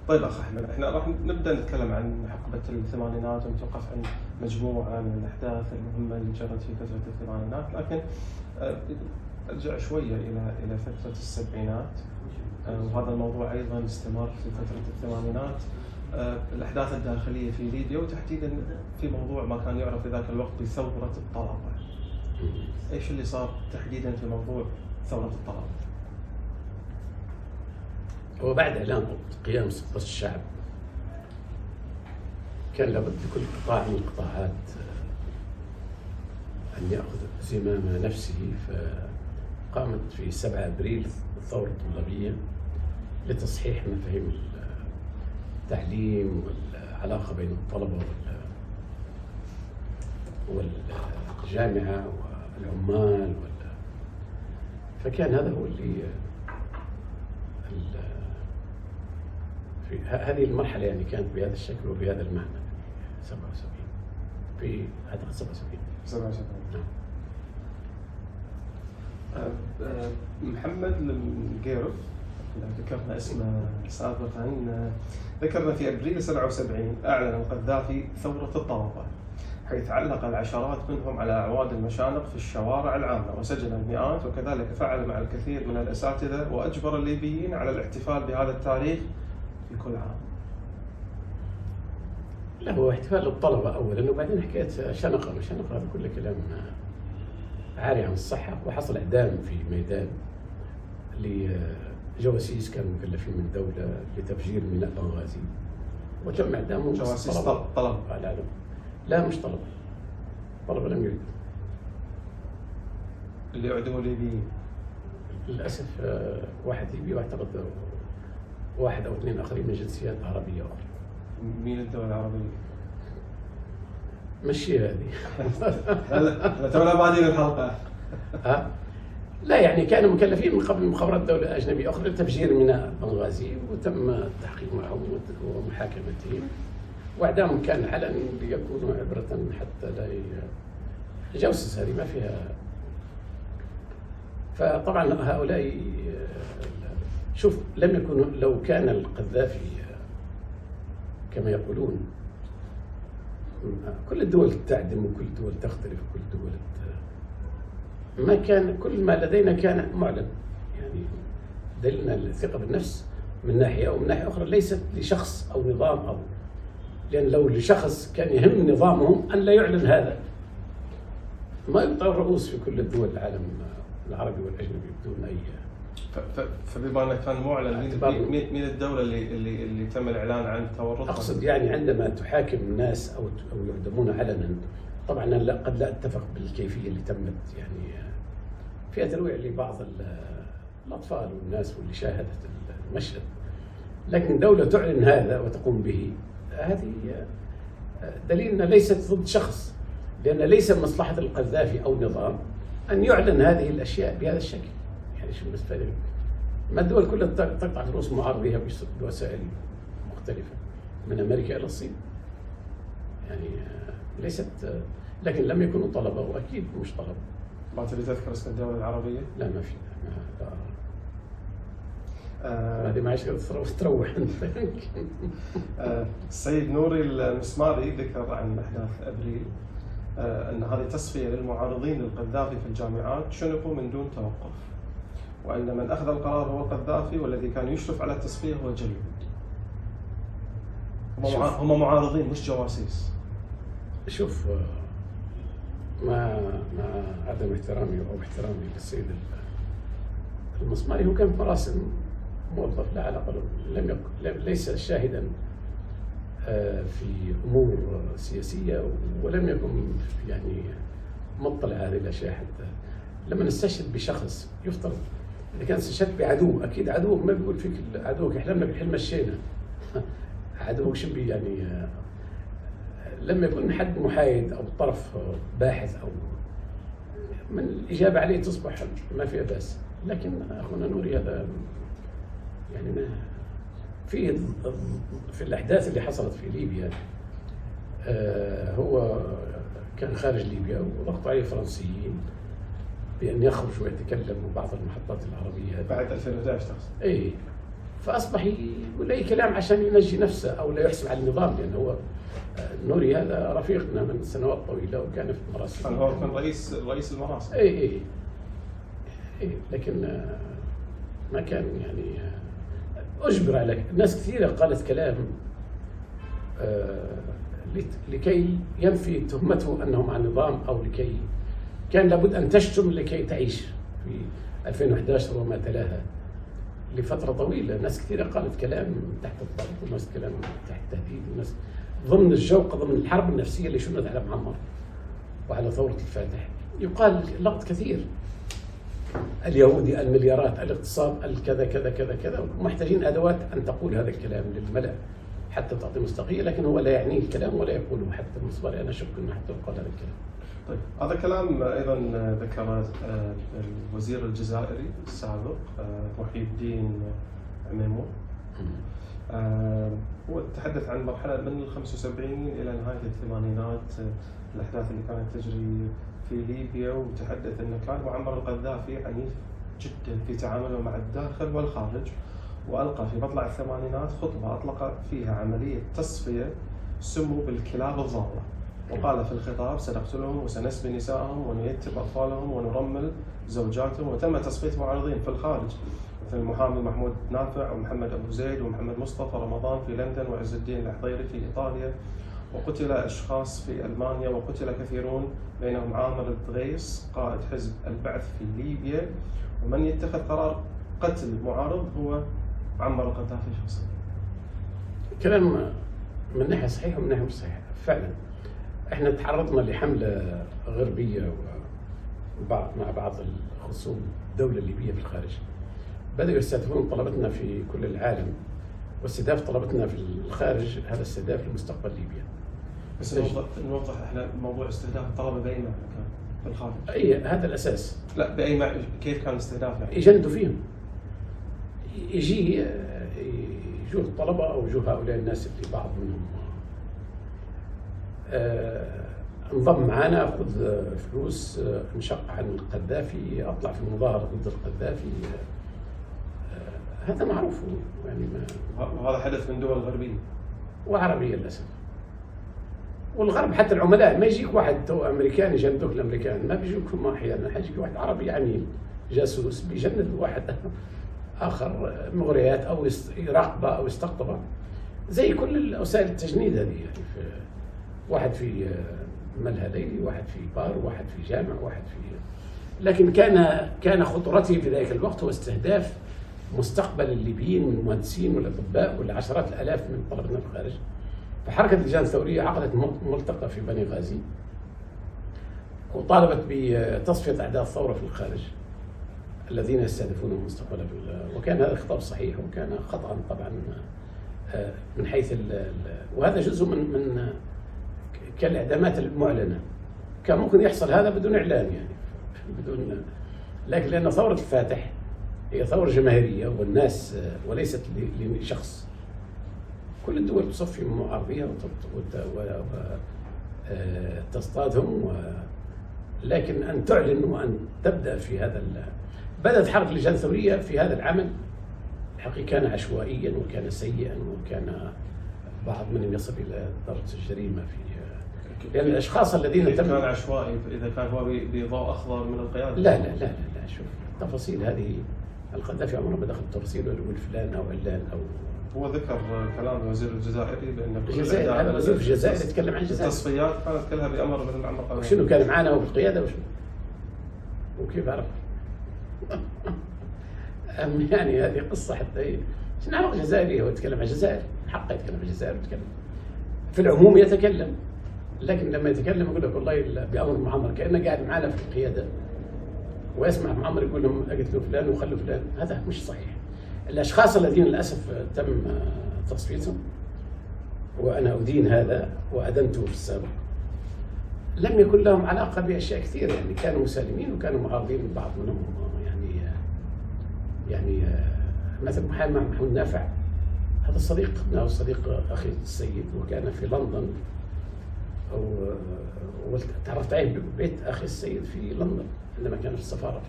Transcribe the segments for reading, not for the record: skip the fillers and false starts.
طيب أخ أحمد، إحنا راح نبدأ نتكلم عن حقبة الثمانينات ونتوقف عن مجموعة من الأحداث المهمة اللي جرت في فترة الثمانينات، لكن أرجع شوية إلى فترة السبعينات، وهذا الموضوع أيضا استمر في فترة الثمانينات. الأحداث الداخلية في ليبيا، وتحديدا في موضوع ما كان يعرف في ذاك الوقت بثورة الطلبة. إيش اللي صار تحديدا في موضوع ثورة الطلبة؟ وبعد إعلان قيام سلطة الشعب كان لابد لكل قطاع من القطاعات أن يأخذ زمام نفسه، فقامت في 7 أبريل الثورة الطلابية لتصحيح مفاهيم التعليم والعلاقة بين الطلبة والجامعة والعمال فكان هذا هو اللي في هذه المرحلة يعني كانت بهذا الشكل وبهذا المعنى. 77 في أعتقد 77. نعم. محمد المقيرف ذكرنا اسمه سابقا، ذكرنا في أبريل 77 أعلن القذافي ثورة الطلبة، حيث علق العشرات منهم على أعواد المشانق في الشوارع العامة وسجن المئات، وكذلك فعل مع الكثير من الأساتذة وأجبر الليبيين على الاحتفال بهذا التاريخ في كل عام. لا، هو احتفال الطلبة أولاً، وبعدين حكاية شنقة هذا كله كلام عاري عن الصحة. وحصل إعدام في ميدان لجواسيس كانوا مكلفين من الدولة لتفجير ميناء بنغازي، وتم إعدامهم. جواسيس طلبة؟ لا مش طلبة لم يعدموا. اللي أعدموا ليبيين للأسف واحد ليبي، واعتقد 1 أو 2 آخرين من جنسيات عربية أخرى. مين الدولة العربية؟ مشي هذه. لا تونا بعدين الحلقة. لا يعني كانوا مكلفين من قبل مخابرات دولة أجنبية أخرى لتفجير ميناء بنغازي، وتم التحقيق معهم ومحاكمتهم، وإعدامهم كان علنا ليكونوا عبرة حتى لا الجوسس هذه ما فيها. فطبعا هؤلاء شوف، لم يكونوا، لو كان القذافي كما يقولون كل الدول تعدم وكل الدول تختلف وكل الدول ما كان كل ما لدينا كان معلن. يعني دلنا الثقة بالنفس من ناحية، ومن ناحية أخرى ليست لشخص أو نظام أو، لأن لو لشخص كان يهم نظامهم أن لا يعلن هذا، ما يقطع الرؤوس في كل الدول العالم العربي والأجنبي بدون أي. فبما أنه كان معلن، مين الدولة اللي تم الإعلان عن تورطها؟ أقصد يعني عندما تحاكم الناس أو يعدمون علنا، طبعا أنا قد لا أتفق بالكيفية اللي تمت، يعني فيها تنويع لبعض الأطفال والناس واللي شاهدت المشهد، لكن دولة تعلن هذا وتقوم به، هذه دليل أنها ليست ضد شخص، لأن ليس من مصلحة القذافي أو نظام أن يعلن هذه الأشياء بهذا الشكل. يعني شو المستفيد؟ ما الدول كلها تقطع رؤوس معارضيها بوسائل مختلفة من أمريكا إلى الصين، يعني ليست، لكن لم يكونوا طلبة، وأكيد مش طلبة. ما تبي تذكر اسم الدولة العربية؟ لا ما في، هذه ما عشان تروح انت. السيد نوري المسماري ذكر عن أحداث أبريل أن هذه تصفية للمعارضين للقذافي في الجامعات شنقوا من دون توقف، وأن من أخذ القرار هو القذافي، والذي كان يشرف على التصفية هو الجليد. هم معارضين مش جواسيس. شوف، مع عدم احترامي أو احترامي للسيد المسماري، هو كان في مراسم موظف لا علاقة له، ليس شاهدا في أمور سياسية، ولم يكن يعني مطلع هذه الأشياء. حتى لما نستشهد بشخص يفترض إذا كان استشهدت بعدو، أكيد عدوك ما بيقول فيك عدوك يحلمنا بالحلم مشينا. عدوك شو بي يعني، لما يكون حد محايد أو طرف باحث أو من الإجابة عليه تصبح ما فيها بأس. لكن أخونا نوري هذا يعني ما في الأحداث اللي حصلت في ليبيا، هو كان خارج ليبيا وضغطوا عليه الفرنسيين بأن يخرج ويتكلم بعض المحطات العربية بعد 2011 تقصد؟ إيه، فاصبح يقول اي كلام عشان ينجي نفسه او لا يحسب على النظام، لانه هو نوري هذا رفيقنا من سنوات طويله وكان في المراسم. هو كان رئيس المراسم. اي لكن ما كان يعني اجبر على ناس كثيره قالت كلام لكي ينفي تهمته انه مع النظام، او لكي كان لابد ان تشتم لكي تعيش. في 2011 وما تلاها لفتره طويله ناس كثيره قالت كلام تحت الضغط، وناس كلام تحت التهديد، وناس ضمن الجوقه، ضمن الحرب النفسيه اللي شنت على معمر وعلى ثوره الفاتح. يقال لغط كثير، اليهودي، المليارات، الاقتصاد، الكذا كذا كذا كذا، ومحتاجين ادوات ان تقول هذا الكلام للملأ حتى تعطي مصداقيه، لكن هو لا يعنيه الكلام ولا يقوله. حتى بالنسبه لي انا اشك انه حتى يقال هذا الكلام. طيب هذا كلام ايضا ذكره الوزير الجزائري السابق محي الدين عميمور. هو تحدث عن مرحله من ال 75 الى نهايه الثمانينات، الاحداث اللي كانت تجري في ليبيا، وتحدث انه كان معمر القذافي عنيف جدا في تعامله مع الداخل والخارج، والقى في مطلع الثمانينات خطبه اطلق فيها عمليه تصفيه سموا بالكلاب الضاله، وقال في الخطاب: سنقتلهم وسنسبي نساءهم ونيتم اطفالهم ونرمل زوجاتهم. وتم تصفيه معارضين في الخارج مثل المحامي محمود نافع ومحمد ابو زيد ومحمد مصطفى رمضان في لندن، وعز الدين الحضيري في ايطاليا، وقتل اشخاص في المانيا، وقتل كثيرون بينهم عامر الدغيس قائد حزب البعث في ليبيا. ومن يتخذ قرار قتل معارض هو معمر القذافي شخصيا. كلام من ناحيه صحيح ومن ناحيه مش صحيح. فعلا احنا تعرضنا لحمله غربيه مع بعض الخصوم الدوله الليبيه في الخارج، بدأوا يستهدفون طلبتنا في كل العالم، واستهداف طلبتنا في الخارج هذا استهداف لمستقبل ليبيا. بس نوضح احنا موضوع استهداف الطلبه باي معنى كان في الخارج؟ اي هذا الاساس. لا باي معنى، كيف كان الاستهداف يعني؟ يجندوا فيهم، يجوا الطلبه او يجوا هؤلاء الناس اللي بعض منهم انضم معنا، اخذ فلوس، انشق عن القذافي، اطلع في مظاهره ضد القذافي. هذا معروف يعني. وهذا حدث من دول غربيه وعربيه للاسف. والغرب حتى العملاء، ما يجيك واحد تو امريكاني يجندوك الامريكان، ما بيجيكم احيانا، حيجيك واحد عربي عميل جاسوس بيجند واحد اخر مغريات او يراقبه او يستقطبه، زي كل وسائل التجنيد هذه يعني. واحد في ملهى ليلي، واحد في بار، واحد في جامع، واحد في. لكن كان خطورته في ذلك الوقت هو استهداف مستقبل الليبيين من المهندسين والاطباء والعشرات الالاف من طلبتنا في الخارج. فحركه اللجان الثوريه عقدت ملتقى في بني غازي، وطالبت بتصفيه اعداء الثوره في الخارج الذين يستهدفون مستقبل. وكان هذا الخطاب صحيح، وكان خطأ طبعا من حيث وهذا جزء من كالاعدامات المعلنه. كان ممكن يحصل هذا بدون اعلان يعني، لكن لان ثوره الفاتح هي ثوره جماهيريه والناس وليست لشخص. كل الدول تصفي معارضيها وتصطادهم، لكن ان تعلن وان تبدا في هذا. بدات حركه اللجان الثوريه في هذا العمل الحقيقه كان عشوائيا وكان سيئا، وكان بعض منهم يصل الى درجه الجريمه في لان الاشخاص الذين كان عشوائي. اذا كان هو بضوء اخضر من القياده. لا شوف التفاصيل هذه، القذافي عمره ما دخل تفاصيل ولا فلان او علان او. هو ذكر كلام الوزير الجزائري بان الجزائر، هذا الوزير في الجزائر يتكلم عن الجزائر. التصفيات كانت كلها بامر من معمر القذافي. وشنو كان معانا هو بالقياده وشنو؟ وكيف عرف؟ يعني هذه قصه حتى هي. شنو علاقه الجزائري؟ هو يتكلم عن الجزائر، حقه يتكلم عن الجزائر، يتكلم في العموم يتكلم، لكن لما يتكلم يقول لك والله بامر معمر، كانه قاعد معنا في القياده ويسمع معمر يقول لهم اقتلوا فلان وخلوا فلان. هذا مش صحيح. الاشخاص الذين للاسف تم تصفيتهم، وانا ادين هذا وادنته في السابق، لم يكن لهم علاقه باشياء كثيره يعني. كانوا مسالمين وكانوا معارضين، بعض منهم يعني مثل محمود نافع، هذا صديقنا وصديق اخي السيد، وكان في لندن، وتعرفت عليه ببيت اخي السيد في لندن عندما كان في السفاره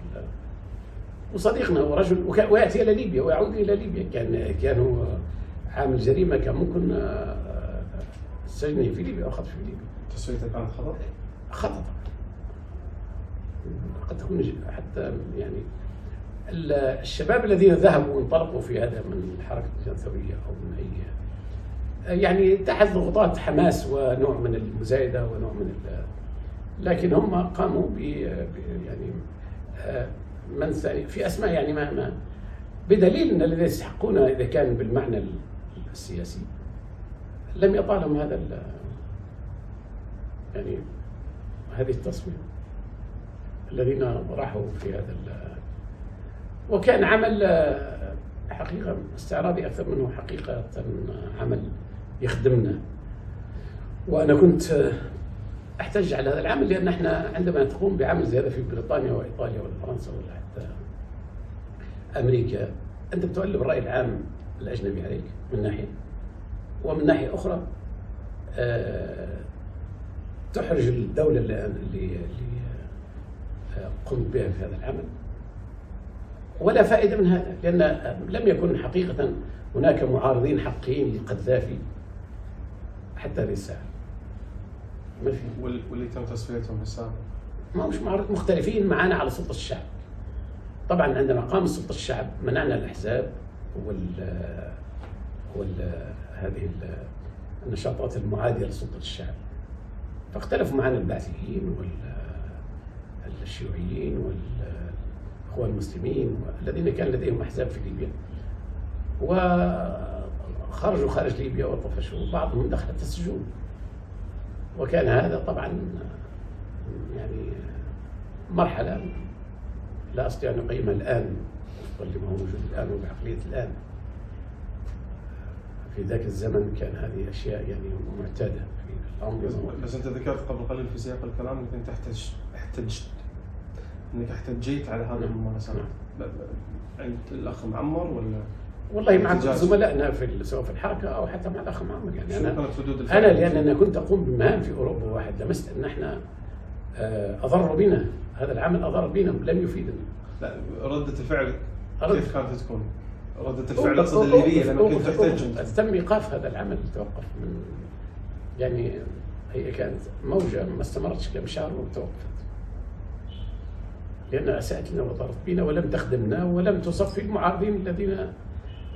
وصديقنا ورجل ويأتي إلى ليبيا ويعود إلى ليبيا. كانوا عامل جريمة كان ممكن سجنه في ليبيا وأخذ في ليبيا. تسويته كانت خطأ؟ خطأ. قد تكون حتى يعني الشباب الذين ذهبوا وانطلقوا في هذا من الحركة الثورية أو من أي يعني تحت ضغوطات حماس ونوع من المزايدة ونوع من لكن هم قاموا يعني من ثاني في أسماء يعني ما بدليل أن الذين يستحقونها إذا كان بالمعنى السياسي لم يطالهم هذا يعني هذه التصميم الذين راحوا في هذا وكان عمل حقيقة استعراضي أكثر منه حقيقة عمل يخدمنا. وأنا كنت أحتج على هذا العمل لأن احنا عندما تقوم بعمل زي هذا في بريطانيا وإيطاليا ولا فرنسا ولا حتى أمريكا أنت بتؤلف الرأي العام الأجنبي عليك من ناحية، ومن ناحية أخرى تحرج الدولة اللي قمت بها في هذا العمل، ولا فائدة من هذا لأن لم يكن حقيقة هناك معارضين حقيقيين للقذافي حتى هذه الساعة. ما في واللي تم تصفيتهم في السابق ما مش معارض مختلفين معنا على سلطة الشعب. طبعا عندما قام سلطة الشعب منعنا الأحزاب هذه النشاطات المعادية لسلطة الشعب، فاختلفوا معنا البعثيين والشيوعيين والإخوان المسلمين الذين كان لديهم أحزاب في ليبيا وخرجوا خارج ليبيا وطفشوا وبعضهم دخل في السجون. وكان هذا طبعا يعني مرحلة لا أستطيع أن أقيمها الآن وفقا لما هو موجود الآن وبعقلية الآن. في ذاك الزمن كان هذه أشياء يعني معتادة في الأنظمة. بس أنت ذكرت قبل قليل في سياق الكلام أنك أنت احتجيت على هذه الممارسات عند الأخ معمر ولا؟ والله مع زملائنا سواء في الحركة أو حتى مع الأخ معمر يعني أنا لأن أنا كنت أقوم بمهام في أوروبا واحد لمست أن احنا أضروا بنا، هذا العمل أضر بنا لم يفيدنا. لا ردة الفعل كيف كانت تكون؟ ردة الفعل أقصد الليبية لما كنت تحتج. تم إيقاف هذا العمل توقف من يعني هي كانت موجة ما استمرتش كم شهر وتوقفت لأنها أساءت لنا وضرت بنا ولم تخدمنا ولم تصفي المعارضين الذين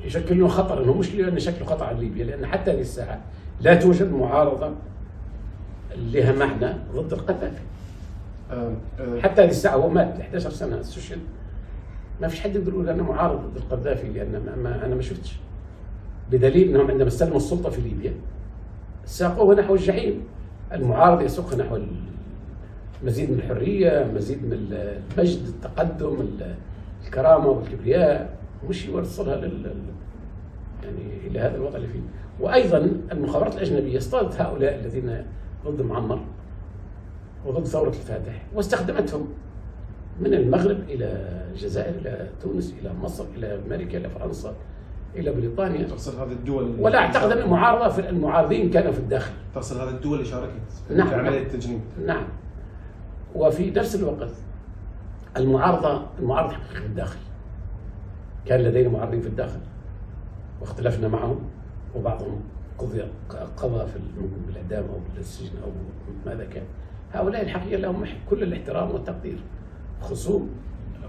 يشكلون خطر. انه مش لأن يشكلوا خطر على ليبيا، لأن حتى هذه الساعة لا توجد معارضة لها معنى ضد القذافي. حتى هذه الساعة هو مات 11 سنة استشهد، ما فيش حد يقدر يقول أنا معارض ضد القذافي لأن أنا ما شفتش، بدليل أنهم عندما استلموا السلطة في ليبيا ساقوه نحو الجحيم. المعارض يسوقها نحو مزيد من الحرية، مزيد من المجد، التقدم، الكرامة والكبرياء، مش يوصلها يعني إلى هذا الوضع اللي فيه. وأيضا المخابرات الأجنبية اصطادت هؤلاء الذين ضد معمر وضد ثورة الفاتح واستخدمتهم من المغرب إلى الجزائر إلى تونس إلى مصر إلى أمريكا إلى فرنسا إلى بريطانيا. تقصد هذه الدول ولا أعتقد أن المعارضة في المعارضين كانوا في الداخل. تقصد هذه الدول اللي شاركت في نعم عملية التجنيد. نعم. وفي نفس الوقت المعارضة حقيقة في الداخل، كان لدينا معارضين في الداخل واختلفنا معهم وبعضهم قضى ممكن بالإعدام أو بالسجن أو ماذا كان. هؤلاء الحقيقة لهم كل الاحترام والتقدير، خصوم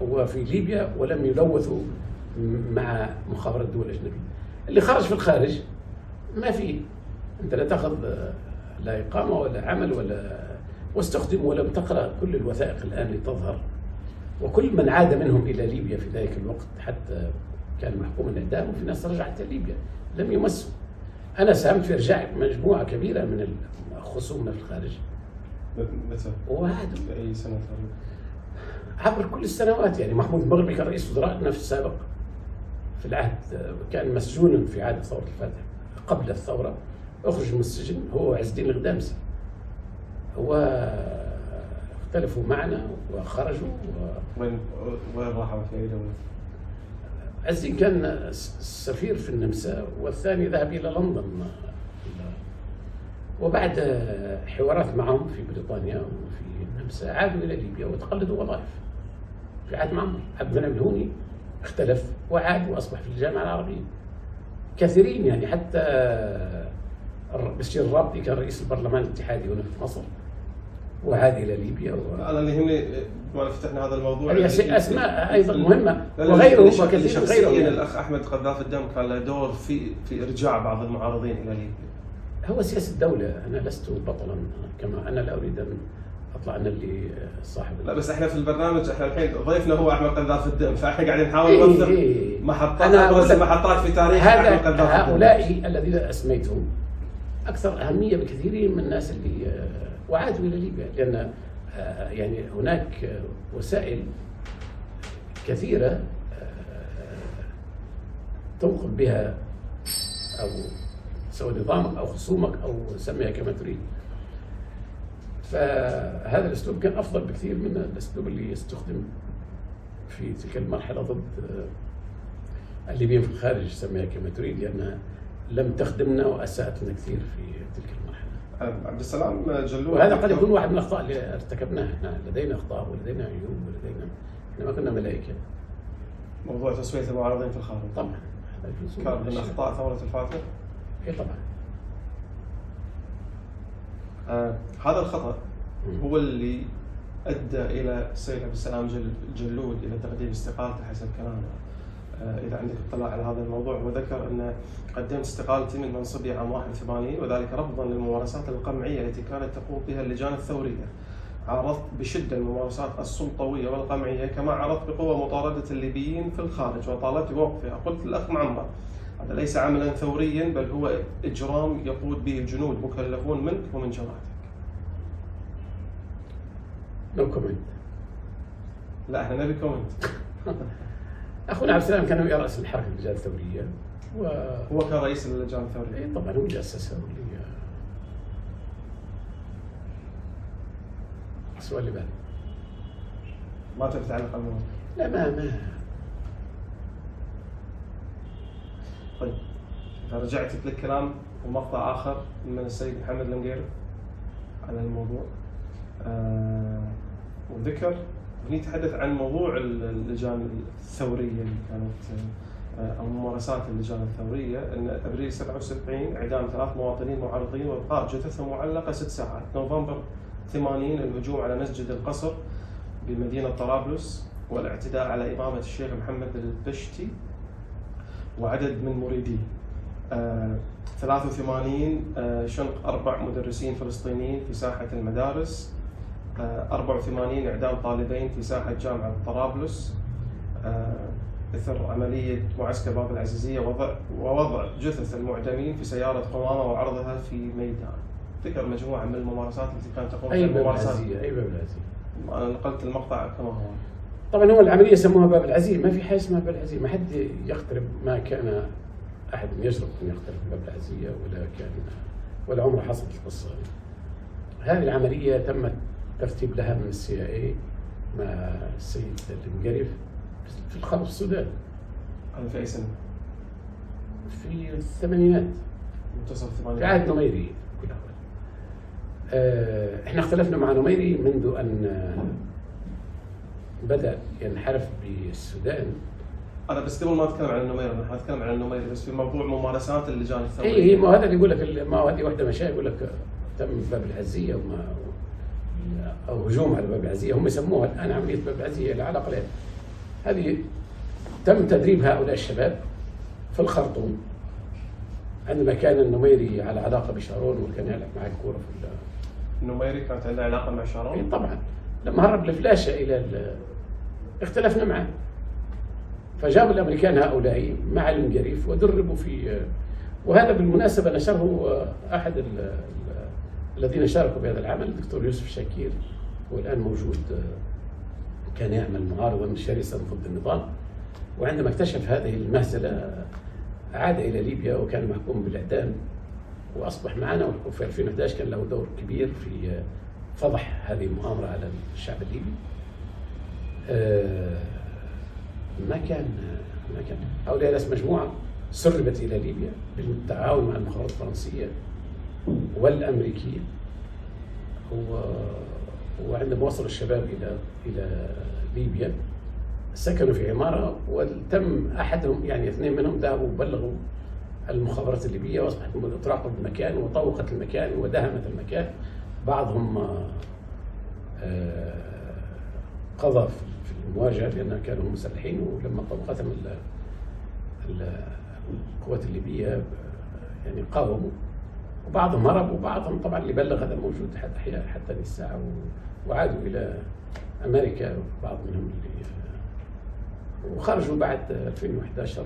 وفي ليبيا ولم يلوثوا مع مخابرات الدول الأجنبية. اللي خرج في الخارج ما في، أنت لا تأخذ لا إقامة ولا عمل ولا واستخدم ولم تقرأ كل الوثائق الآن اللي تظهر. وكل من عاد منهم إلى ليبيا في ذلك الوقت حتى كان محكوما إعدام وفي ناس رجعت ليبيا لم يمسوا. أنا ساهمت في إرجاع مجموعة كبيرة من خصومنا في الخارج. متى؟ وعادوا في أي سنة تقريبا؟ عبر كل السنوات. يعني محمود المغربي كان رئيس وزراء في السابق في العهد، كان مسجونا في عهد ثورة الفاتح قبل الثورة، أخرج من السجن هو عز الدين الغدامسي، واختلفوا معنا وخرجوا. وين راحوا في أي دولة؟ عز الدين كان السفير في النمسا والثاني ذهب إلى لندن، وبعد حوارات معهم في بريطانيا وفي النمسا عادوا إلى ليبيا وتقلدوا وظائف في عهد معمر. عبد المنعم الهوني اختلف وعاد واصبح في الجامعه العربيه. كثيرين يعني حتى بشير الرابطي كان رئيس البرلمان الاتحادي هنا في مصر وعاد الى ليبيا انا اللي يهمني ما فتحنا هذا الموضوع هي اسماء ايضا مهمه وغيره وكثير غيره. الاخ احمد قذافي الدم كان له دور في ارجاع بعض المعارضين الى ليبيا. هو سياسه الدوله، انا لست بطلا كما انا لا اريد ان اطلع انا اللي صاحب. لا بس احنا في البرنامج احنا الحين ضيفنا هو احمد قذافي الدم، فاحنا قاعدين نحاول نوثق محطات في تاريخ احمد قذافي الدم. هؤلاء الذين اسميتهم اكثر اهميه بكثير من الناس اللي وعادوا الى ليبيا، لان يعني هناك وسائل كثيره تنقل بها او سواء نظامك او خصومك او سميها كما تريد. فهذا الاسلوب كان افضل بكثير من الاسلوب اللي يستخدم في تلك المرحله ضد الليبيين في الخارج، سميها كما تريد، لانها لم تخدمنا واساءت لنا كثير في تلك المرحله. عبد السلام جلول، وهذا قد يكون واحد من الاخطاء اللي ارتكبناها. احنا لدينا اخطاء ولدينا عيوب ولدينا، احنا ما كنا ملائكه. موضوع تسويه المعارضين في الخارج طبعا كان من اخطاء ثوره الفاتح. اي طبعا. هذا الخطأ هو اللي أدى إلى السيد عبد السلام جلول إلى تقديم استقالته حسب كلامه. إذا عندك اطلاع على هذا الموضوع، وذكر أن قدمت استقالتي من منصبي عام 81 وذلك رفضا للممارسات القمعية التي كانت تقوم بها اللجان الثورية. عارضت بشدة الممارسات السلطوية والقمعية، كما عرضت بقوة مطاردة الليبيين في الخارج وطالبت بوقفها. قلت للأخ معمر هذا ليس عملا ثوريا بل هو إجرام يقود به الجنود مكلفون منك ومن جماعتك. نو كومنت. لا احنا نبي كومنت. اخونا عبد السلام كان رئيس الحركه اللجان الثوريه هو كان رئيس اللجان الثوريه. اي طبعا هو اللي اسسها واللي السؤال اللي بعده ما تبي تعلق على الموضوع؟ لا ما طيب رجعت لك كلام ومقطع آخر من السيد محمد المقيري على الموضوع، وذكر ونتحدث عن موضوع اللجان الثورية اللي كانت أو ممارسات اللجان الثورية. أن أبريل 77 إعدام 3 مواطنين معارضين وإبقاء جثثهم معلقة 6 ساعات. نوفمبر 80 الهجوم على مسجد القصر بمدينة طرابلس والاعتداء على إمامة الشيخ محمد البشتي وعدد من مريديه. 83 شنق 4 مدرسين فلسطينيين في ساحة المدارس. 84 إعدام طالبين في ساحة جامعة طرابلس إثر عملية معسكر باب العزيزية ووضع جثث المعدمين في سيارة قمامة وعرضها في ميدان. ذكر مجموعة من الممارسات التي كانت تقوم بها الممارسات. أي باب العزيزية. أنا نقلت المقطع كما هو. طبعا هو العملية سموها باب العزيزية، ما في حاجة اسمها باب العزيزية، ما حد يقترب، ما كان أحد يجرؤ أن يقترب باب العزيزية ولا عمره حصلت القصة. هذه العملية تم ترتيب لها من CIA مع السيد المقرف في الخرب السودان. هذا في أي سنة؟ في الثمانينات، منتصف الثمانينات، في عهد نميري. احنا اختلفنا مع نميري منذ أن بدأ ينحرف بالسودان. أنا بس قبل ما أتكلم عن النميري، أنا أتكلم عن النميري بس في موضوع ممارسات اللجان الثورية. إيه ما هذا اللي يقول لك، ما هذه واحدة مشايخ يقول لك تم باب العزيزية أو هجوم على باب العزيزية، هم يسموها الآن عملية باب العزيزية. لا علاقة لها. هذه تم تدريب هؤلاء الشباب في الخرطوم عندما كان النميري على علاقة بشارون وكان يلعب مع الكورة في النميري كانت عنده علاقة مع شارون؟ إيه طبعا. لما هرب الفلاشة إلى اختلفنا معه، فجابوا الأمريكان هؤلاء مع المقريف ودربوا في، وهذا بالمناسبة نشره أحد الذين شاركوا بهذا العمل الدكتور يوسف شاكير، هو الآن موجود، كان يعمل معارضا شرسا ضد النظام، وعندما اكتشف هذه المهزلة عاد إلى ليبيا وكان محكوم بالإعدام وأصبح معنا، وفي 2011 كان له دور كبير في فضح هذه المؤامرة على الشعب الليبي. ما كان هؤلاء الناس مجموعة سربت إلى ليبيا بالتعاون مع المخابرات الفرنسية والأمريكية، وعندما وصل الشباب إلى ليبيا سكنوا في عمارة، وتم أحدهم يعني 2 منهم ذهبوا وبلغوا المخابرات الليبية، وأصبحت تراقب المكان وطوقت المكان ودهمت المكان. بعضهم قضى في المواجهة لأنهم كانوا مسلحين، ولما طوقتهم القوات الليبية يعني قاوموا، وبعضهم هرب، وبعضهم طبعا اللي بلغ هذا موجود حتى للساعة، وعادوا إلى أمريكا. بعض منهم اللي وخرجوا بعد 2011،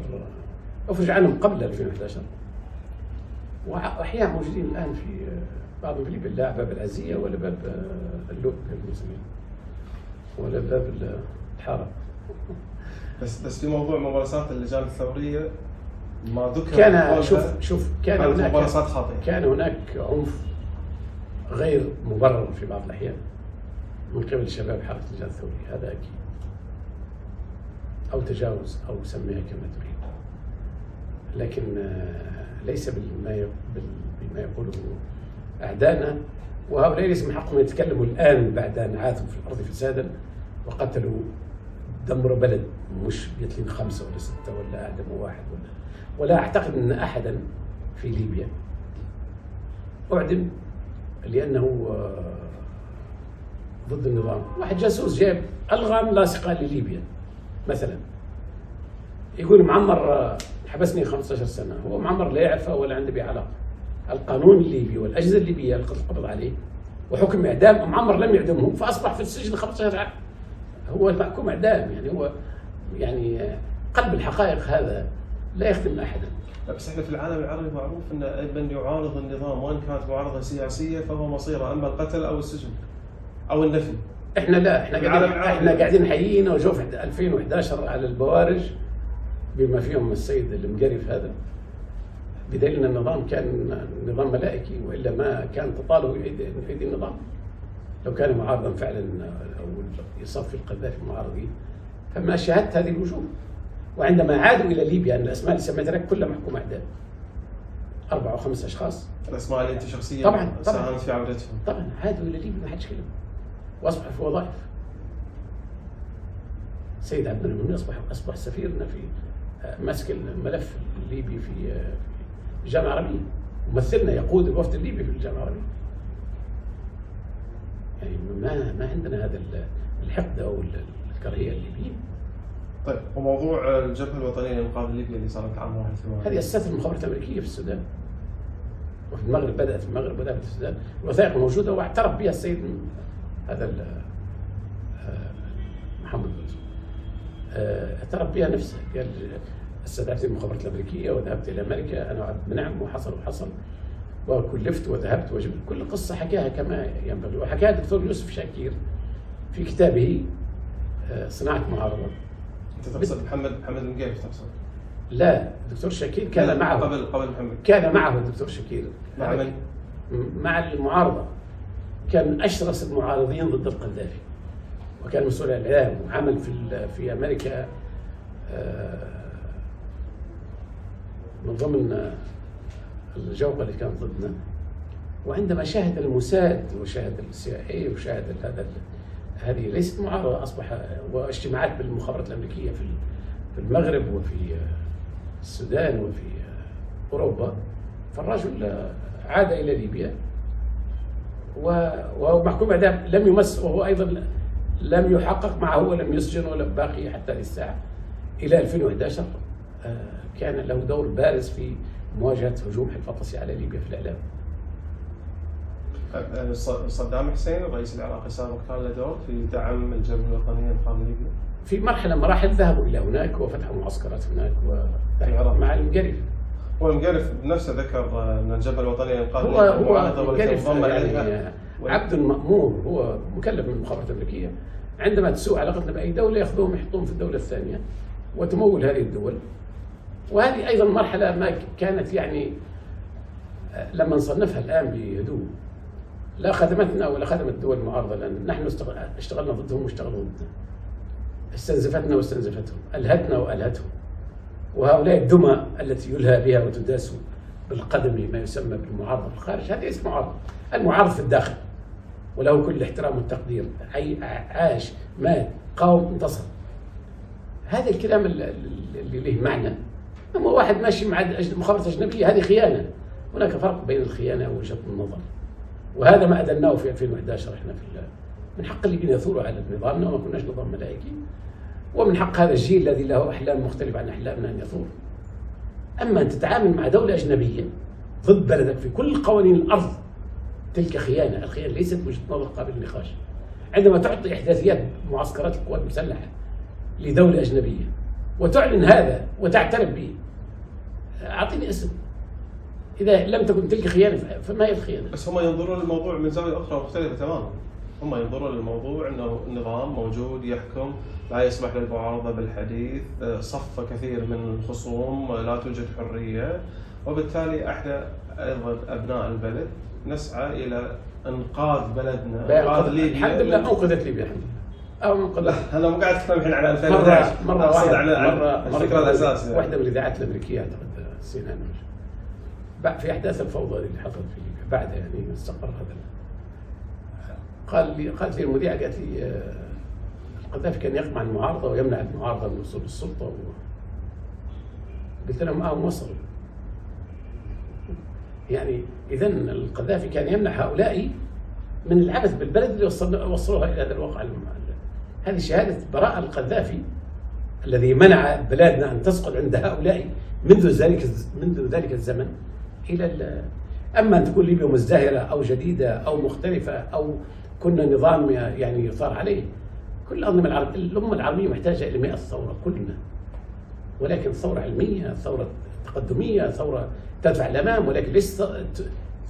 أفرج عنهم قبل 2011، وأحياء موجودين الآن في بعضهم في ليبيا، لا باب العزية ولا باب اللوب المسلمين ولا باب الحارة. بس في موضوع ممارسات اللجان الثورية ما ذكر. كان شوف كان هناك ممارسات خاطئة، كان هناك عنف غير مبرر في بعض الأحيان من قبل شباب حركة اللجان الثورية، هذا أكيد، أو تجاوز أو سميها كما تريد، لكن ليس بما يقوله أعداءنا. وهؤلاء ليس من حقهم يتكلموا الآن بعد أن عاثوا في الأرض فسادا وقتلوا، دمروا بلد، مش بيتلين 5 ولا 6 ولا أعدم 1 ولا أعتقد أن أحدا في ليبيا أعدم لأنه ضد النظام. واحد جاسوس جاب ألغام لاصقة لليبيا مثلا، يقول معمر حبسني 15 سنة، هو معمر لا يعرفه ولا عنده به علاقة. القانون الليبي والأجهزة الليبية اللي قبض عليه وحكم إعدام، معمر لم يعدمه فأصبح في السجن 15 عام، هو محكوم إعدام. يعني هو يعني قلب الحقائق هذا لا يخدم أحدا. لا بس احنا في العالم العربي معروف ان من يعارض النظام وان كانت معارضة سياسية فهو مصيره اما القتل او السجن او النفي. احنا لا، احنا قاعدين حيين وشوف 2011 على البوارج بما فيهم السيد المقرف هذا، بدليل ان النظام كان نظام ملائكي، والا ما كان تطاله ايدي النظام. لو كان معارضا فعلا او يصفي القذافي المعارضين فما شاهدت هذه الوجوه. وعندما عادوا الى ليبيا، الاسماء اللي سميتها لك كلها محكوم اعدام، 4 أو 5 اشخاص. الاسماء اللي انت شخصيا طبعا ساهمت في عودتهم. طبعا عادوا الى ليبيا ما حدش كلمه، واصبحوا في وظائف. سيد عبد المنعم اصبح سفيرنا في ماسك الملف الليبي في الجامعه العربيه، ممثلنا يقود الوفد الليبي في الجامعه العربيه. يعني ما عندنا هذا الحقد او الكراهيه الليبيين. طيب، وموضوع الجبهه الوطنيه للانقاذ الليبي اللي صارت عام 81، هذه اسست المخابرات الامريكيه في السودان، وفي المغرب بدات في المغرب وبدات في السودان. الوثائق موجوده واعترف بها السيد هذا محمد اعترف بها نفسه، قال استدعيت المخابرات الامريكيه وذهبت الى امريكا انا وعبد المنعم وحصل وكلفت وذهبت وجبت. كل قصه حكاها كما ينبغي، وحكاها الدكتور يوسف شاكير في كتابه صناعه معارضه. انت تقصد محمد المقرف تقصد؟ لا، الدكتور شاكير كان معه قبل محمد، كان معه الدكتور شاكير مع من؟ مع المعارضه. كان اشرس المعارضين ضد القذافي، وكان مسؤول عن الاعلام، وعمل في امريكا من ضمن الجوقه اللي كانت ضدنا. وعندما شاهد الموساد وشاهد CIA وشاهد هذه ليست معارضه، اصبح واجتماعات بالمخابرات الامريكيه في المغرب وفي السودان وفي اوروبا، فالرجل عاد الى ليبيا وهو محكوم اعدام، لم يمس، وهو ايضا لم يحقق معه ولم يسجن ولا باقي حتى للساعه. الى 2011 كان له دور بارز في مواجهه هجوم حلف الطاسي على ليبيا في الاعلام. صدام حسين الرئيس العراقي السابق كان له دور في دعم الجبهه الوطنيه لانقاذ ليبيا؟ في مرحله مراحل ذهبوا الى هناك وفتحوا معسكرات هناك مع المقرف. هو المقرف بنفسه ذكر ان الجبهه الوطنيه لانقاذ ليبيا هو المقرف يعني عبد مأمور، هو مكلف من المخابرات الامريكيه، عندما تسوء علاقتنا باي دوله ياخذوهم يحطوهم في الدوله الثانيه وتمول هذه الدول. وهذه ايضا مرحله ما كانت يعني لما نصنفها الان بهدوء لا خدمتنا ولا خدمت الدول المعارضه، لان نحن اشتغلنا ضدهم واشتغلوا ضدنا، استنزفتنا واستنزفتهم، الهتنا والهتهم. وهؤلاء الدمى التي يلهى بها وتداس بالقدم ما يسمى بالمعارضه في الخارج، هذه اسمها معارضه. المعارض في الداخل وله كل الاحترام والتقدير، عاش مات قاوم انتصر. هذا الكلام اللي له معنى. اما واحد ماشي مع مخابرات اجنبيه هذه خيانه. هناك فرق بين الخيانه ووجهه النظر، وهذا ما ادناه في 2011. احنا من حق الليبيين يثوروا على نظامنا، وما كناش نظام ملائكي، ومن حق هذا الجيل الذي له احلام مختلفه عن احلامنا ان يثور. اما ان تتعامل مع دوله اجنبيه ضد بلدك في كل قوانين الارض، تلك خيانه. الخيانه ليست وجهه نظر قابل للنقاش. عندما تعطي احداثيات معسكرات القوات المسلحه لدوله اجنبيه وتعلن هذا وتعترف به، اعطيني اسم. اذا لم تكن تلك خيانه فما هي الخيانه؟ بس هم ينظرون للموضوع من زاويه اخرى مختلفه تماما. هم ينظرون للموضوع انه النظام موجود يحكم، لا يسمح للمعارضه بالحديث، صف كثير من الخصوم، لا توجد حريه، وبالتالي احنا ايضا ابناء البلد نسعى الى انقاذ بلدنا، انقاذ ليبيا. الحمد لله انقذت ليبيا الحمد لله. انا مو قاعد اتكلم الحين على 2011 مره واحده على الفكره الاساسيه. واحده من الاذاعات الامريكيه اعتقد CNN بعد في احداث الفوضى اللي حصلت في ليبيا بعد يعني استقر هذا، قالت لي المذيعه، قالت لي القذافي كان يقمع المعارضه ويمنع المعارضه من وصول السلطه قلت لهم وصلوا. يعني اذا القذافي كان يمنع هؤلاء من العبث بالبلد اللي وصلوها الى هذا الواقع. هذه شهاده براءه القذافي الذي منع بلادنا ان تسقط عند هؤلاء منذ ذلك الزمن الى اما ان تكون ليبيا مزدهره او جديده او مختلفه او كنا نظام يعني يثار عليه. كل الامه العربيه محتاجه الى 100 ثوره كلنا، ولكن ثوره علميه، ثوره تقدميه، ثوره تدفع الامام، ولكن ليس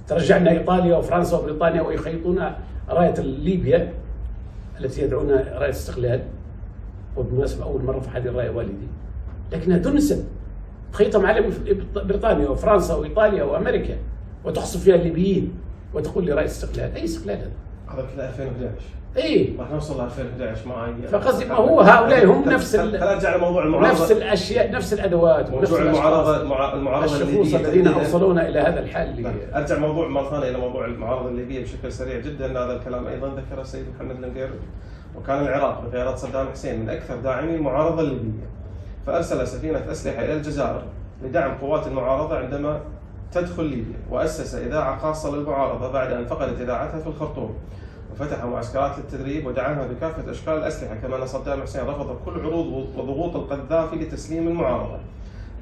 ترجعنا ايطاليا وفرنسا وبريطانيا ويخيطون رايه ليبيا التي يدعون رايه استقلال. وبالمناسبه اول مره في هذه الرايه والدي، لكنها تنسب تخيطهم على بريطانيا وفرنسا وايطاليا وامريكا وتخصف فيها الليبيين وتقول لي راي استقلال. اي استقلال هذا؟ هذا كله 2011. اي راح نوصل ل 2011 معي. فقصدي ما هو هؤلاء هم نفس ارجع لموضوع المعارضه، نفس الاشياء، نفس الادوات، موضوع المعارضه الشخوص الذين اوصلونا الى هذا الحال. ارجع موضوع مره ثانيه الى موضوع المعارضه الليبيه بشكل سريع جدا. هذا الكلام ايضا ذكره السيد محمد المقيري، وكان العراق بقياده صدام حسين من اكثر داعمي المعارضه الليبيه، فارسل سفينه اسلحه الى الجزائر لدعم قوات المعارضه عندما تدخل ليبيا، واسس اذاعه خاصه للمعارضه بعد ان فقدت اذاعتها في الخرطوم، وفتح معسكرات للتدريب ودعمها بكافه اشكال الاسلحه. كما ان صدام حسين رفض كل عروض وضغوط القذافي لتسليم المعارضه،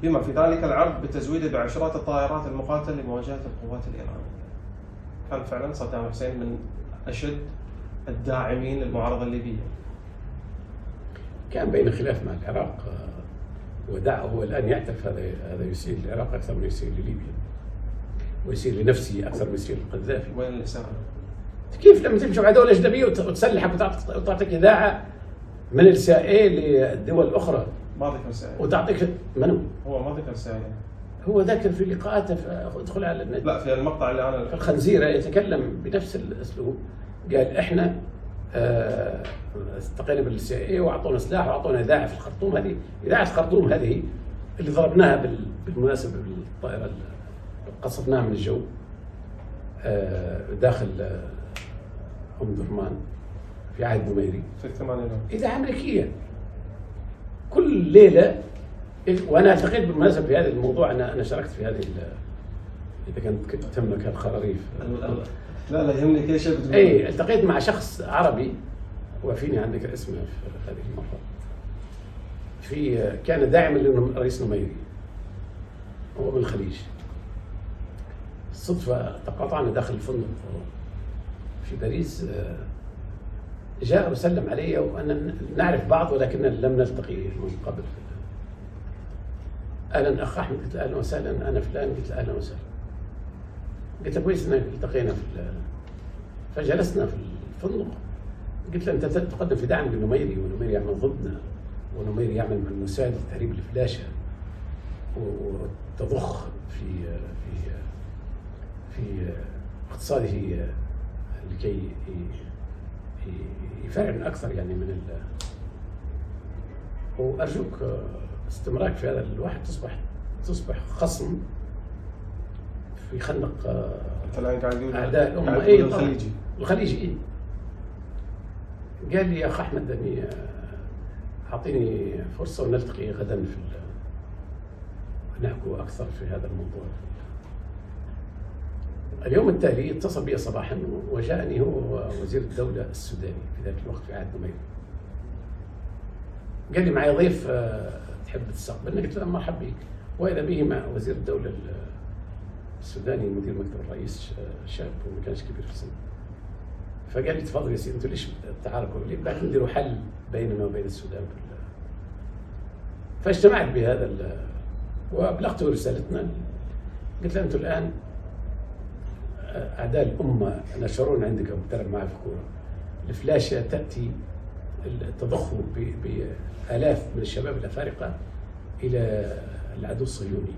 بما في ذلك العرض بتزويده بعشرات الطائرات المقاتله لمواجهه القوات الايرانيه. كان فعلا صدام حسين من اشد الداعمين للمعارضه الليبيه. كان بين خلاف مع العراق ودعه، هو الان يعترف هذا يسير للعراق اكثر من يسير لليبيا، ويسير لنفسه اكثر من يسير للقذافي. وين الاساءه؟ كيف لما تمشي مع دوله اجنبيه وتسلحك وتعطيك اذاعه من السي للدول الاخرى؟ ما ذكر سي وتعطيك منو؟ هو ما ذكر سي. هو ذكر في لقاءاته، ادخل على النت. لا، في المقطع اللي انا في الخنزيره يتكلم بنفس الاسلوب، قال احنا استقينا بالسي واعطونا سلاح واعطونا اذاعه في الخرطوم. هذه اذاعه الخرطوم هذه اللي ضربناها بالمناسبه بالطائره اللي قصفناها من الجو داخل ام درمان في عهد نميري في الثمانينات. اذاعه امريكيه كل ليله. وانا التقيت بالمناسبه في هذا الموضوع، انا شاركت في هذه اذا كانت تهمك الخراريف. لا يهمني كل شيء بتقول. اي التقيت مع شخص عربي، وفيني عندك اسمه في هذه المره، كان داعما للرئيس نميري، هو من الخليج. الصدفه تقاطعنا داخل الفندق في باريس، جاء وسلم علي وانا نعرف بعض ولكننا لم نلتقي من قبل. اهلا اخ احمد، قلت له اهلا وسهلا، انا فلان، قلت له اهلا وسهلا. قلت له كويس انك التقينا فجلسنا في الفندق. قلت له انت تقدم في دعم لنميري، ونميري يعمل ضدنا، ونميري يعمل مع الموساد لتهريب الفلاشه، وتضخ في اقتصاده لكي يفرعن اكثر يعني من وارجوك استمرارك في هذا الواحد تصبح خصم في خندق الان قاعد يقول اعداء الامه. اي الخليجي قال لي يا اخ احمد اني أعطيني فرصة ونلتقي غدا نحكي أكثر في هذا الموضوع. اليوم التالي اتصل بي صباحا وجاءني هو وزير الدولة السوداني في ذاك الوقت في عهد نميري. قال لي معي ضيف تحب تستقبلنا؟ قلت له مرحبا بك. وإذا به مع وزير الدولة السوداني مدير مكتب الرئيس شاب وما كانش كبير في السن. فقال لي تفضل يا سيدي انتوا ليش تعاركوا؟ لي لكن نديروا حل بيننا وبين السودان فاجتمعت بهذا وابلغته رسالتنا. قلت له انتم الان اعداء الامه نشرون عندك وبتلعب معي في كوره الفلاشه تاتي تضخ بالاف من الشباب الافارقه الى العدو الصهيوني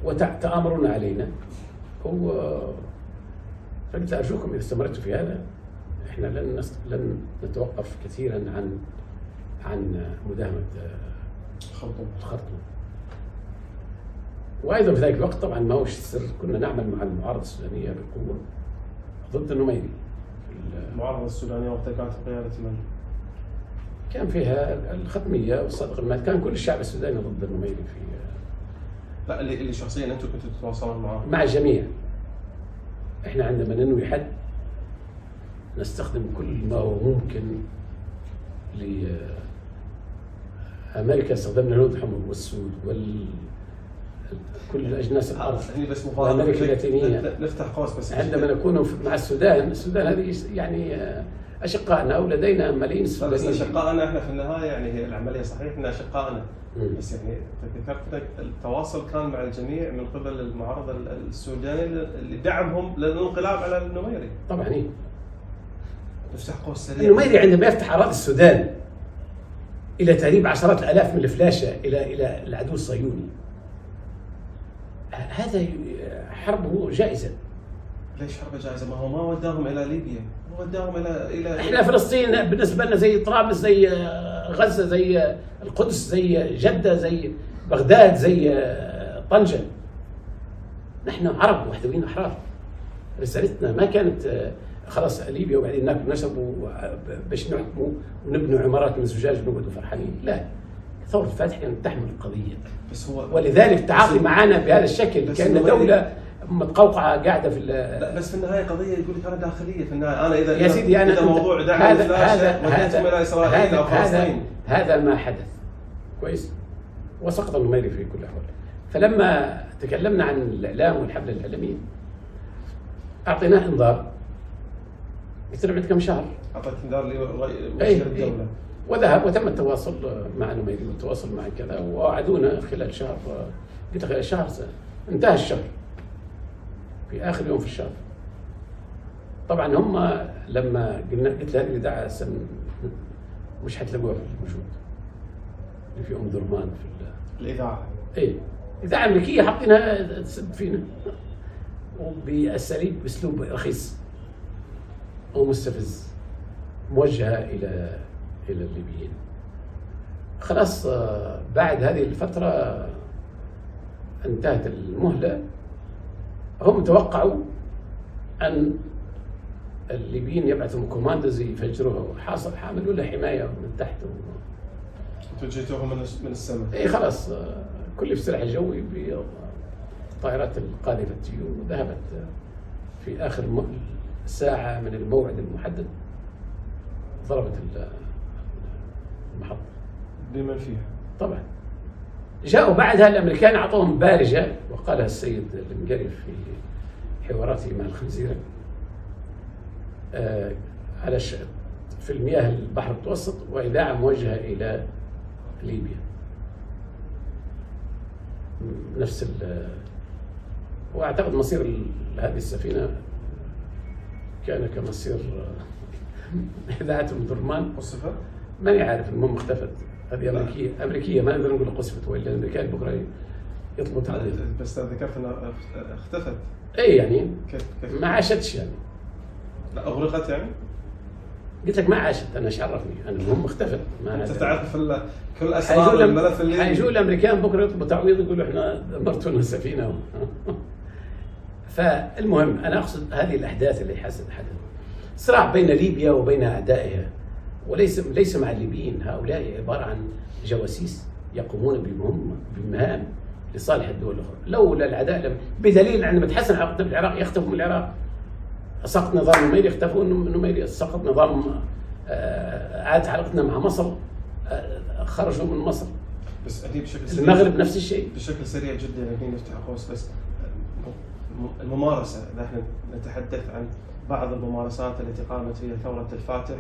وتآمرون علينا. فقلت ارجوكم اذا استمرتوا في هذا احنا لن نتوقف كثيرا عن مداهمه الخرطوم. وايضا في ذلك الوقت طبعا ما هوش سر كنا نعمل مع المعارضه السودانيه بقوه ضد النميري. المعارضه السودانيه وقتها كانت بقياده من؟ كان فيها الختميه والصادق المهدي، كان كل الشعب السوداني ضد النميري في لا اللي شخصيا انتم كنتوا تتواصلون معه؟ مع الجميع. احنا عندما ننوي حد نستخدم كل ما هو ممكن. لأمريكا استخدمنا الهنود الحمر والسود كل أجناس الأرض. بس أمريكا اللاتينية نفتح قوس بس عندما نكون مع السودان هذه يعني أشقائنا ولدينا ملايين سودانيين. بس أشقائنا احنا في النهاية يعني هي العملية صحيح ان أشقائنا بس يعني ذكرت التواصل كان مع الجميع من قبل المعارضة السوداني لدعمهم للانقلاب على النميري. طبعا إيه. نفتح قوس سريع. النميري عندما يفتح أراضي السودان إلى تهريب عشرات الآلاف من الفلاشة إلى العدو الصهيوني، هذا حربه جائزة. ليش حرب جائزة؟ ما هو ما وداهم إلى ليبيا، ما وداهم إلى إحنا فلسطين بالنسبة لنا زي طرابلس، زي غزة، زي القدس، زي جدة، زي بغداد، زي طنجة. نحن عرب وحدويين أحرار. رسالتنا ما كانت خلاص ليبيا وبعدين ناكل نشرب باش نحكموا ونبنوا عمارات من الزجاج ونقعدوا فرحانين. لا، ثورة الفاتح كانت تحمل القضية. بس هو ولذلك التعاطي معنا بهذا الشكل كأن دولة متقوقعة قاعدة في لا بس في النهاية قضية يقول لك أنا داخلية في النهاية. أنا إذا يا سيدي أنا إذا موضوع دعم الفلاشة وديتهم إلى إسرائيل أو فلسطين، هذا ما حدث كويس، وسقط النميري في كل الأحوال. فلما تكلمنا عن الإعلام والحملة الإعلامية أعطيناه إنذار. قلت له بعد كم شهر أعطيت إنذار لوزير الدولة وذهب وتم التواصل مع النميري والتواصل مع كذا ووعدونا خلال شهر. قلت له خلال شهر انتهى الشهر في آخر يوم في الشهر. طبعا هم لما قلت له هذه الإذاعة مش حتلاقوها في الموجود في أم درمان في الإذاعة. إيه إذاعة أمريكية حاطينها تسب فينا وبأساليب بأسلوب رخيص ومستفز موجهة إلى الليبيين. خلاص بعد هذه الفترة انتهت المهلة. هم توقعوا أن الليبيين يبعثوا كوماندوز يفجروها وحاصل حاملوا له حماية من تحت. توجهتوهم من السماء. إيه خلاص كل السلاح الجوي بالطائرات القاذفة الطيور وذهبت في آخر ساعة من الموعد المحدد ضربت المحطة بمن فيها. طبعا جاءوا بعدها الأمريكان أعطوهم بارجة، وقالها السيد المقري في حواراته مع الخنزيرة على في المياه البحر المتوسط وإذاعة موجهة إلى ليبيا. نفس وأعتقد مصير هذه السفينة كان كمصير إذاعة أم درمان. قصفت؟ ماني عارف، المهم اختفت. هذه أمريكية ما نقدر نقول قصفت وإلا الأمريكان بكرة يطلبوا تعديل. بس ذكرت أنها اختفت. إيه يعني كيف ما عاشتش يعني. لا أغرقت يعني؟ قلت لك ما عاشت، أنا إيش عرفني؟ أنا المهم اختفت. ما أنت تعرف كل أسرار الملف اللي حيجوا الأمريكان بكرة يطلبوا تعويض يقولوا إحنا دمرتوا لنا السفينة. فالمهم أنا أقصد هذه الأحداث اللي حدثت صراع بين ليبيا وبين أعدائها وليس مع الليبيين. هؤلاء عبارة عن جواسيس يقومون بمهام لصالح الدول الأخرى. لولا العداء بدليل عندما تحسن علاقتنا بالعراق يختفوا من العراق. سقط نظام النميري يختفوا من النميري. سقط نظام عادت علاقتنا مع مصر خرجوا من مصر. بس أدي بشكل سريع المغرب نفس الشيء. بشكل سريع جدا يعني نفتح قوس بس الممارسة. نحن نتحدث عن بعض الممارسات التي قامت فيها ثورة الفاتح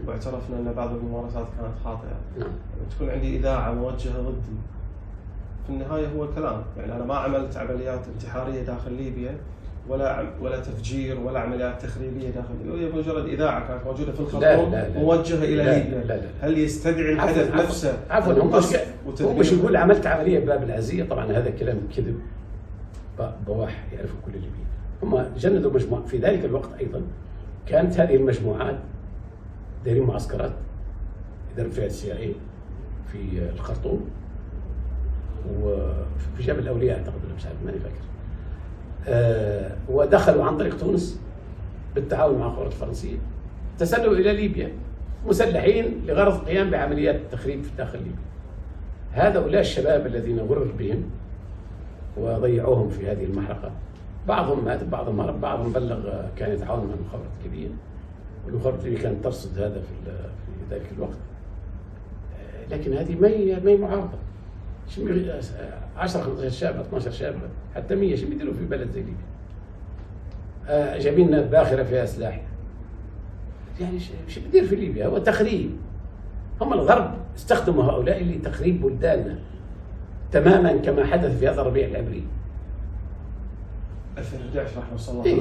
واعترفنا أن بعض الممارسات كانت خاطئة. تكون عندي إذاعة موجهة ضدي في النهاية هو كلام. يعني أنا ما عملت عمليات انتحارية داخل ليبيا ولا تفجير ولا عمليات تخريبية داخل ليبيا. هي مجرد إذاعة كانت موجودة في الخرطوم موجهة إلى ليبيا. هل يستدعي الحدث نفسه؟ عفوا هو مش يقول عملت عملية بباب العزية. طبعا هذا كلام كذب بواح يعرفه كل الليبيين. هم جندوا مجموعة في ذلك الوقت. أيضا كانت هذه المجموعات دايرين معسكرات يدرب فيها CIA في الخرطوم وفي جبل الأولياء أعتقد ولا مش عارف ماني فاكر. ودخلوا عن طريق تونس بالتعاون مع القوات الفرنسية. تسللوا إلى ليبيا مسلحين لغرض القيام بعمليات تخريب في داخل ليبيا. هؤلاء الشباب الذين غرر بهم وضيعوهم في هذه المحرقة. بعضهم مات، بعضهم هرب، بعضهم بلغ كان يتعاون مع المخابرات الليبية، والمخابرات الليبية كانت ترصد هذا في ذلك الوقت. لكن هذه ما هي معارضة. 10 15 شاب 12 شاب حتى 100 شو بيديروا في بلد زي ليبيا؟ جايبين باخرة فيها سلاح. يعني شو بيدير في ليبيا؟ هو تخريب. هم الغرب استخدموا هؤلاء لتخريب بلداننا تماما كما حدث في هذا الربيع العبري. 2011 راح نوصل لها.